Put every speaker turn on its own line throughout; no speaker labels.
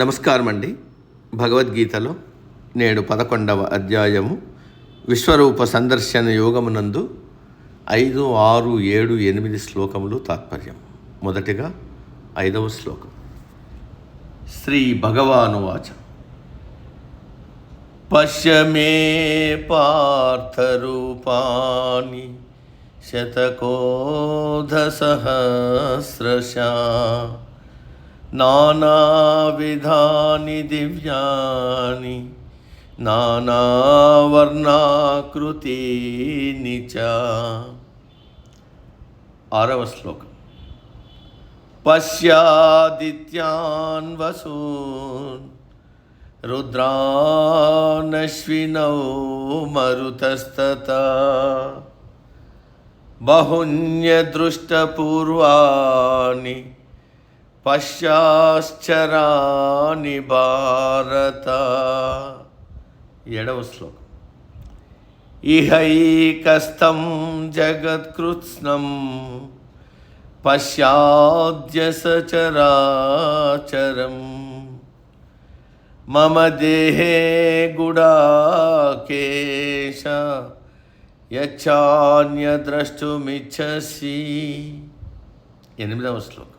నమస్కారం అండి. భగవద్గీతలో నేడు 11వ అధ్యాయము విశ్వరూప సందర్శన యోగమునందు 5, 6, 7, 8 శ్లోకములు తాత్పర్యం. మొదటిగా 5వ శ్లోకం. శ్రీ భగవానువాచ పశ్య మే పార్థరూపాణి శతకోధసహస్రశా నానావిధాని దివ్యాని నానావర్ణాకృతీని చ. 6వ శ్లోకం. పశ్యాదిత్యాన్ వసూన్ రుద్రానశ్వినౌ మరుతస్తతా బహున్యదృష్టపూర్వాణి పశ్చాశ్చరాని భారత. 7వ శ్లోకం. ఇహైకస్థం జగత్కృత్స్నం పశ్యాద్య సచరాచరం మమ దేహే గుడాకేశ యచ్చాన్యద్రష్టుమిచ్చసి. 8వ శ్లోకం.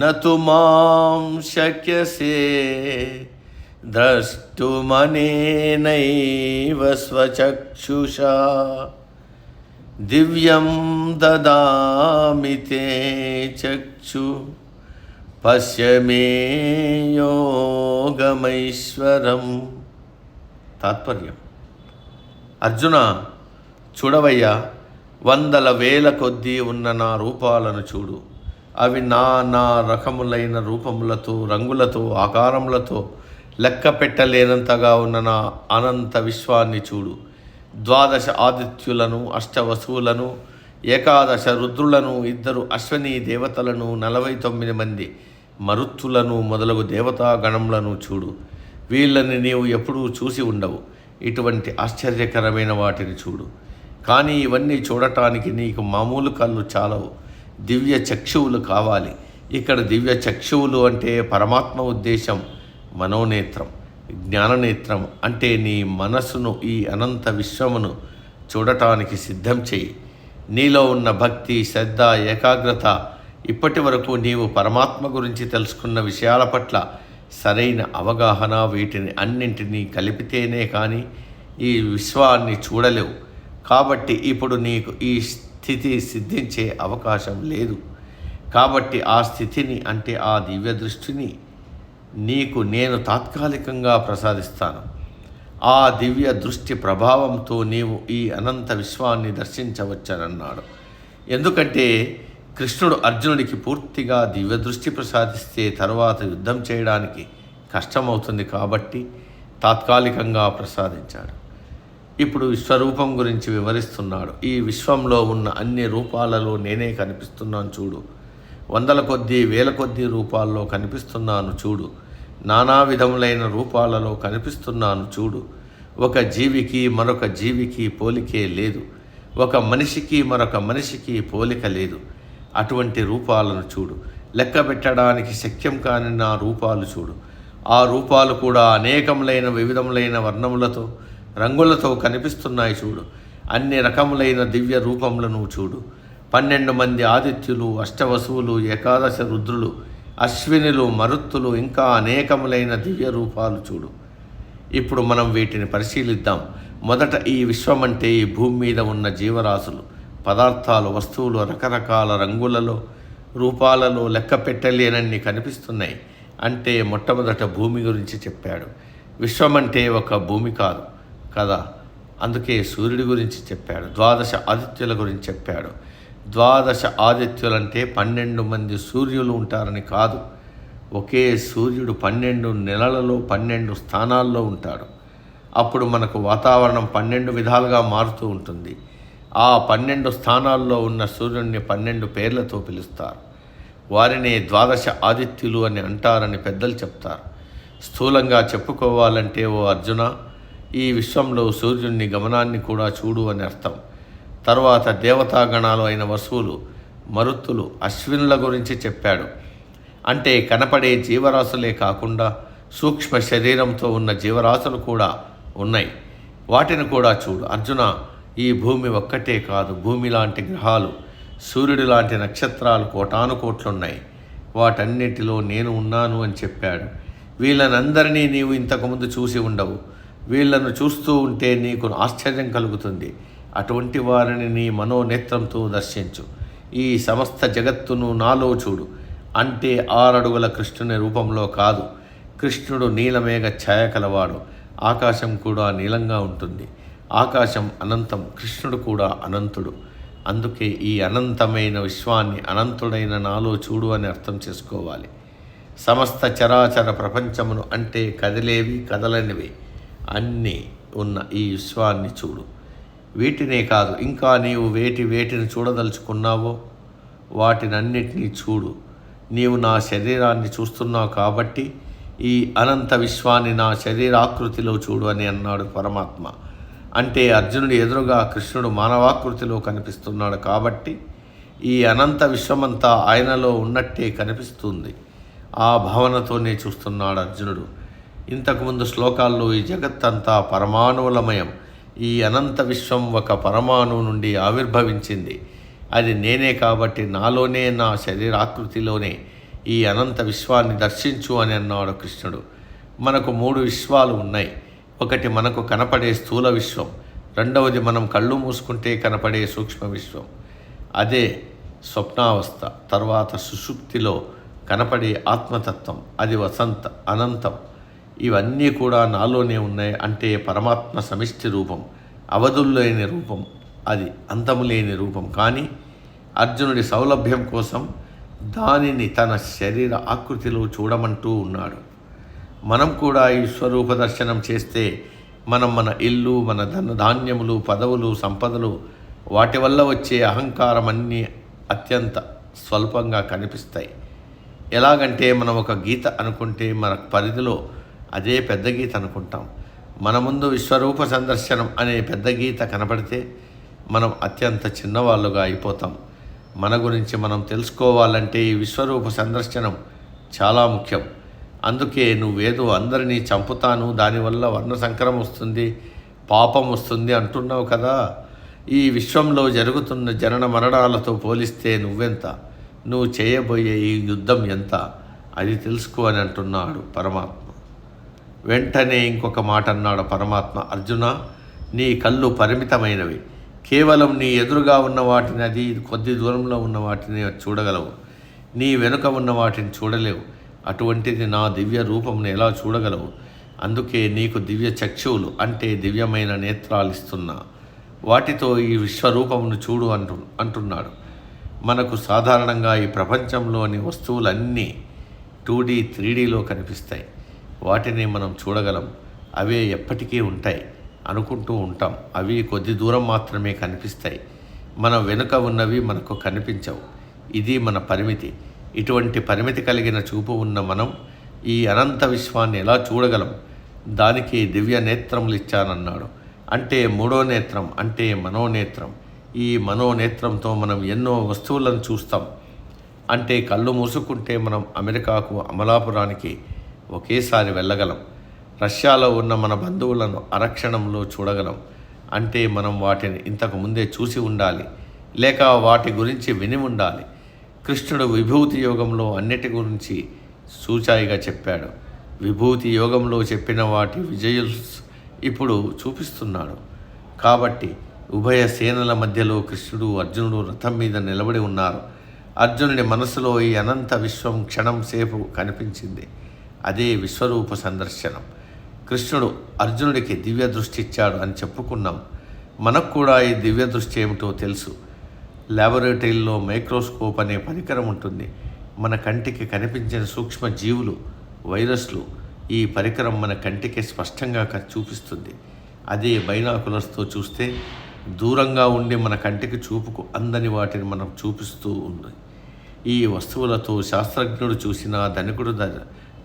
నతు మాం శక్యసే ద్రష్టుమనేనైవ స్వచక్షుషా దివ్యం దదామి తే చక్షు పశ్య మే యోగమైశ్వరం. తాత్పర్యం. అర్జున, చూడవయ్యా, వందల వేల కొద్దీ ఉన్న నా రూపాలను చూడు. అవి నానా రకములైన రూపములతో, రంగులతో, ఆకారములతో లెక్క పెట్టలేనంతగా ఉన్న నా అనంత విశ్వాన్ని చూడు. 12 ఆదిత్యులను, 8 వసువులను, 11 రుద్రులను, 2 అశ్వనీ దేవతలను, 49 మంది మరుత్తులను మొదలగు దేవతా గణములను చూడు. వీళ్ళని నీవు ఎప్పుడూ చూసి ఉండవు. ఇటువంటి ఆశ్చర్యకరమైన వాటిని చూడు. కానీ ఇవన్నీ చూడటానికి నీకు మామూలు కళ్ళు చాలవు, దివ్య చక్షువులు కావాలి. ఇక్కడ దివ్య చక్షువులు అంటే పరమాత్మ ఉద్దేశం మనోనేత్రం, జ్ఞాననేత్రం. అంటే నీ మనస్సును ఈ అనంత విశ్వమును చూడటానికి సిద్ధం చేయి. నీలో ఉన్న భక్తి, శ్రద్ధ, ఏకాగ్రత, ఇప్పటి వరకు నీవు పరమాత్మ గురించి తెలుసుకున్న విషయాల పట్ల సరైన అవగాహన, వీటిని అన్నింటినీ కలిపితేనే కానీ ఈ విశ్వాన్ని చూడలేవు. కాబట్టి ఇప్పుడు నీకు ఈ స్థితి సిద్ధించే అవకాశం లేదు. కాబట్టి ఆ స్థితిని, అంటే ఆ దివ్య దృష్టిని నీకు నేను తాత్కాలికంగా ప్రసాదిస్తాను. ఆ దివ్య దృష్టి ప్రభావంతో నీవు ఈ అనంత విశ్వాన్ని దర్శించవచ్చనన్నాడు. ఎందుకంటే కృష్ణుడు అర్జునుడికి పూర్తిగా దివ్య దృష్టి ప్రసాదిస్తే తరువాత యుద్ధం చేయడానికి కష్టమవుతుంది కాబట్టి తాత్కాలికంగా ప్రసాదించాడు. ఇప్పుడు విశ్వరూపం గురించి వివరిస్తున్నాడు. ఈ విశ్వంలో ఉన్న అన్ని రూపాలలో నేనే కనిపిస్తున్నాను చూడు. వందల కొద్దీ, వేల కొద్దీ రూపాల్లో కనిపిస్తున్నాను చూడు. నానా విధములైన రూపాలలో కనిపిస్తున్నాను చూడు. ఒక జీవికి మరొక జీవికి పోలికే లేదు. ఒక మనిషికి మరొక మనిషికి పోలిక లేదు. అటువంటి రూపాలను చూడు. లెక్క పెట్టడానికి శక్యం కాని నా రూపాలు చూడు. ఆ రూపాలు కూడా అనేకములైన వివిధములైన వర్ణములతో, రంగులతో కనిపిస్తున్నాయి చూడు. అన్ని రకములైన దివ్య రూపములను చూడు. 12 మంది ఆదిత్యులు, 8 వసువులు, 11 రుద్రులు, అశ్వినులు, మరుత్తులు, ఇంకా అనేకములైన దివ్య రూపాలు చూడు. ఇప్పుడు మనం వీటిని పరిశీలిద్దాం. మొదట ఈ విశ్వం అంటే ఈ భూమి మీద ఉన్న జీవరాశులు, పదార్థాలు, వస్తువులు రకరకాల రంగులలో, రూపాలలో లెక్క పెట్టలేనన్ని కనిపిస్తున్నాయి. అంటే మొట్టమొదట భూమి గురించి చెప్పాడు. విశ్వం అంటే ఒక భూమి కాదు కదా. అందుకే సూర్యుడి గురించి చెప్పాడు. 12 ఆదిత్యుల గురించి చెప్పాడు. 12 ఆదిత్యులంటే 12 మంది సూర్యులు ఉంటారని కాదు. ఒకే సూర్యుడు 12 నెలలలో 12 స్థానాల్లో ఉంటాడు. అప్పుడు మనకు వాతావరణం 12 విధాలుగా మారుతూ ఉంటుంది. ఆ 12 స్థానాల్లో ఉన్న సూర్యుడిని 12 పేర్లతో పిలుస్తారు. వారినే 12 ఆదిత్యులు అని అంటారని పెద్దలు చెప్తారు. స్థూలంగా చెప్పుకోవాలంటే, ఓ అర్జున, ఈ విశ్వంలో సూర్యుని గమనాన్ని కూడా చూడు అని అర్థం. తర్వాత దేవతాగణాలు అయిన వసువులు, మరుత్తులు, అశ్వినుల గురించి చెప్పాడు. అంటే కనపడే జీవరాశులే కాకుండా సూక్ష్మ శరీరంతో ఉన్న జీవరాశులు కూడా ఉన్నాయి. వాటిని కూడా చూడు అర్జున. ఈ భూమి ఒక్కటే కాదు, భూమి లాంటి గ్రహాలు, సూర్యుడు లాంటి నక్షత్రాలు కోటానుకోట్లున్నాయి. వాటన్నిటిలో నేను ఉన్నాను అని చెప్పాడు. వీళ్ళనందరినీ నీవు ఇంతకుముందు చూసి ఉండవు. వీళ్లను చూస్తూ ఉంటే నీకు ఆశ్చర్యం కలుగుతుంది. అటువంటి వారిని నీ మనోనేత్రంతో దర్శించు. ఈ సమస్త జగత్తును నాలో చూడు. అంటే 6 అడుగుల కృష్ణుని రూపంలో కాదు. కృష్ణుడు నీలమేఘ ఛాయ కలవాడు. ఆకాశం కూడా నీలంగా ఉంటుంది. ఆకాశం అనంతం, కృష్ణుడు కూడా అనంతుడు. అందుకే ఈ అనంతమైన విశ్వాన్ని అనంతుడైన నాలో చూడు అని అర్థం చేసుకోవాలి. సమస్త చరాచర ప్రపంచమును అంటే కదిలేవి కదలనివి అన్నీ ఉన్న ఈ విశ్వాన్ని చూడు. వీటినే కాదు, ఇంకా నీవు వేటిని చూడదలుచుకున్నావో వాటినన్నిటినీ చూడు. నీవు నా శరీరాన్ని చూస్తున్నావు కాబట్టి ఈ అనంత విశ్వాన్ని నా శరీరాకృతిలో చూడు అని అన్నాడు పరమాత్మ. అంటే అర్జునుడి ఎదురుగా కృష్ణుడు మానవాకృతిలో కనిపిస్తున్నాడు కాబట్టి ఈ అనంత విశ్వమంతా ఆయనలో ఉన్నట్టే కనిపిస్తుంది. ఆ భావనతోనే చూస్తున్నాడు అర్జునుడు. ఇంతకుముందు శ్లోకాల్లో ఈ జగత్తంతా పరమాణువులమయం. ఈ అనంత విశ్వం ఒక పరమాణువు నుండి ఆవిర్భవించింది. అది నేనే కాబట్టి నాలోనే, నా శరీరాకృతిలోనే ఈ అనంత విశ్వాన్ని దర్శించు అని అన్నాడు కృష్ణుడు. మనకు 3 విశ్వాలు ఉన్నాయి. ఒకటి మనకు కనపడే స్థూల విశ్వం, రెండవది మనం కళ్ళు మూసుకుంటే కనపడే సూక్ష్మ విశ్వం, అదే స్వప్నావస్థ. తర్వాత సుషుప్తిలో కనపడే ఆత్మతత్వం, అది అనంతం. ఇవన్నీ కూడా నాలోనే ఉన్నాయి. అంటే పరమాత్మ సమిష్టి రూపం, అవధుల్లేని రూపం, అది అంతము లేని రూపం. కానీ అర్జునుడి సౌలభ్యం కోసం దానిని తన శరీర ఆకృతిలో చూడమంటూ ఉన్నాడు. మనం కూడా ఈ స్వరూప దర్శనం చేస్తే మన ఇల్లు, మన ధాన్యములు, పదవులు, సంపదలు, వాటి వల్ల వచ్చే అహంకారం అన్నీ అత్యంత స్వల్పంగా కనిపిస్తాయి. ఎలాగంటే మనం ఒక గీత అనుకుంటే మన పరిధిలో అదే పెద్ద గీత అనుకుంటాం. మన ముందు విశ్వరూప సందర్శనం అనే పెద్ద గీత కనపడితే మనం అత్యంత చిన్నవాళ్ళుగా అయిపోతాం. మన గురించి మనం తెలుసుకోవాలంటే ఈ విశ్వరూప సందర్శనం చాలా ముఖ్యం. అందుకే నువ్వేదో అందరినీ చంపుతాను, దానివల్ల వర్ణ సంకరం వస్తుంది, పాపం వస్తుంది అంటున్నావు కదా. ఈ విశ్వంలో జరుగుతున్న జనన మరణాలతో పోలిస్తే నువ్వెంత, నువ్వు చేయబోయే ఈ యుద్ధం ఎంత, అది తెలుసుకో అని అంటున్నాడు పరమాత్మ. వెంటనే ఇంకొక మాట అన్నాడు పరమాత్మ. అర్జున, నీ కళ్ళు పరిమితమైనవి. కేవలం నీ ఎదురుగా ఉన్న వాటిని, అది కొద్ది దూరంలో ఉన్న వాటిని చూడగలవు. నీ వెనుక ఉన్న వాటిని చూడలేవు. అటువంటిది నా దివ్య రూపంను ఎలా చూడగలవు? అందుకే నీకు దివ్య చక్షువులు అంటే దివ్యమైన నేత్రాలు ఇస్తున్నా. వాటితో ఈ విశ్వరూపమును చూడు అంటున్నాడు. మనకు సాధారణంగా ఈ ప్రపంచంలోని వస్తువులన్నీ 2D 3Dలో కనిపిస్తాయి. వాటిని మనం చూడగలం. అవే ఎప్పటికీ ఉంటాయి అనుకుంటూ ఉంటాం. అవి కొద్ది దూరం మాత్రమే కనిపిస్తాయి. మన వెనుక ఉన్నవి మనకు కనిపించవు. ఇది మన పరిమితి. ఇటువంటి పరిమితి కలిగిన చూపు ఉన్న మనం ఈ అనంత విశ్వాన్ని ఎలా చూడగలం? దానికి దివ్య నేత్రములు ఇచ్చానన్నాడు. అంటే 3వ నేత్రం అంటే మనోనేత్రం. ఈ మనోనేత్రంతో మనం ఎన్నో వస్తువులను చూస్తాం. అంటే కళ్ళు మూసుకుంటే మనం అమెరికాకు, అమలాపురానికి ఒకేసారి వెళ్ళగలం. రష్యాలో ఉన్న మన బంధువులను అరక్షణంలో చూడగలం. అంటే మనం వాటిని ఇంతకు ముందే చూసి ఉండాలి, లేక వాటి గురించి విని ఉండాలి. కృష్ణుడు విభూతి యోగంలో అన్నిటి గురించి సూచాయిగా చెప్పాడు. విభూతి యోగంలో చెప్పిన వాటి విజయులు ఇప్పుడు చూపిస్తున్నాడు. కాబట్టి ఉభయ సేనల మధ్యలో కృష్ణుడు, అర్జునుడు రథం మీద నిలబడి ఉన్నారు. అర్జునుడి మనసులో ఈ అనంత విశ్వం క్షణం సేపు కనిపించింది. అదే విశ్వరూప సందర్శనం. కృష్ణుడు అర్జునుడికి దివ్య దృష్టి ఇచ్చాడు అని చెప్పుకున్నాం. మనకు కూడా ఈ దివ్య దృష్టి ఏమిటో తెలుసు. ల్యాబొరేటరీల్లో మైక్రోస్కోప్ అనే పరికరం ఉంటుంది. మన కంటికి కనిపించిన సూక్ష్మ జీవులు, వైరస్లు ఈ పరికరం మన కంటికి స్పష్టంగా చూపిస్తుంది. అదే బైనాకులర్స్తో చూస్తే దూరంగా ఉండి మన కంటికి చూపుకు అందని వాటిని మనం చూపిస్తూ ఉంది. ఈ వస్తువులతో శాస్త్రజ్ఞుడు చూసినా, ధనికుడు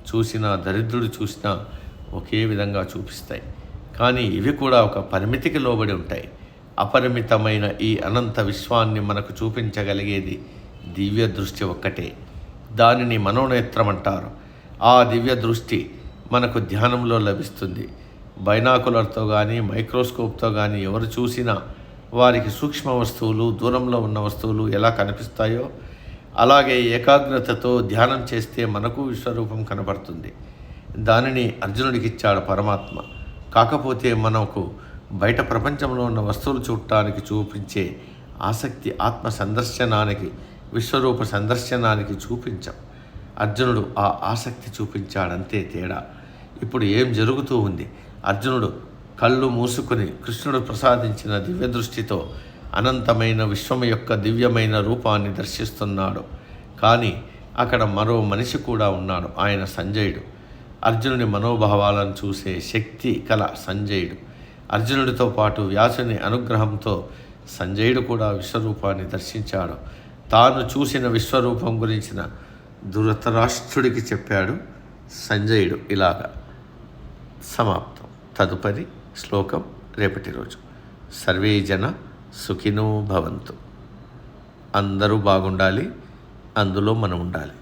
చూసినా, దరిద్రుడు చూసినా ఒకే విధంగా చూపిస్తాయి. కానీ ఇవి కూడా ఒక పరిమితికి లోబడి ఉంటాయి. అపరిమితమైన ఈ అనంత విశ్వాన్ని మనకు చూపించగలిగేది దివ్య దృష్టి ఒక్కటే. దానిని మనోనేత్రం అంటారు. ఆ దివ్య దృష్టి మనకు ధ్యానంలో లభిస్తుంది. బైనాకులర్తో కానీ మైక్రోస్కోప్తో కానీ ఎవరు చూసినా వారికి సూక్ష్మ వస్తువులు, దూరంలో ఉన్న వస్తువులు ఎలా కనిపిస్తాయో అలాగే ఏకాగ్రతతో ధ్యానం చేస్తే మనకు విశ్వరూపం కనబడుతుంది. దానిని అర్జునుడికి ఇచ్చాడు పరమాత్మ. కాకపోతే మనకు బయట ప్రపంచంలో ఉన్న వస్తువులు చూడటానికి చూపించే ఆసక్తి ఆత్మ సందర్శనానికి, విశ్వరూప సందర్శనానికి చూపించాం. అర్జునుడు ఆ ఆసక్తి చూపించాడంతే తేడా. ఇప్పుడు ఏం జరుగుతూ ఉంది? అర్జునుడు కళ్ళు మూసుకుని కృష్ణుడు ప్రసాదించిన దివ్య దృష్టితో అనంతమైన విశ్వం యొక్క దివ్యమైన రూపాన్ని దర్శిస్తున్నాడు. కానీ అక్కడ మరో మనిషి కూడా ఉన్నాడు. ఆయన సంజయుడు. అర్జునుడి మనోభావాలను చూసే శక్తి కల సంజయుడు. అర్జునుడితో పాటు వ్యాసుని అనుగ్రహంతో సంజయుడు కూడా విశ్వరూపాన్ని దర్శించాడు. తాను చూసిన విశ్వరూపం గురించిన ధృతరాష్ట్రుడికి చెప్పాడు సంజయుడు. ఇలాగా సమాప్తం. తదుపరి శ్లోకం రేపటి రోజు. సర్వే జన సుఖినో భవంతు. అందరూ బాగుండాలి, అందులో మనం ఉండాలి.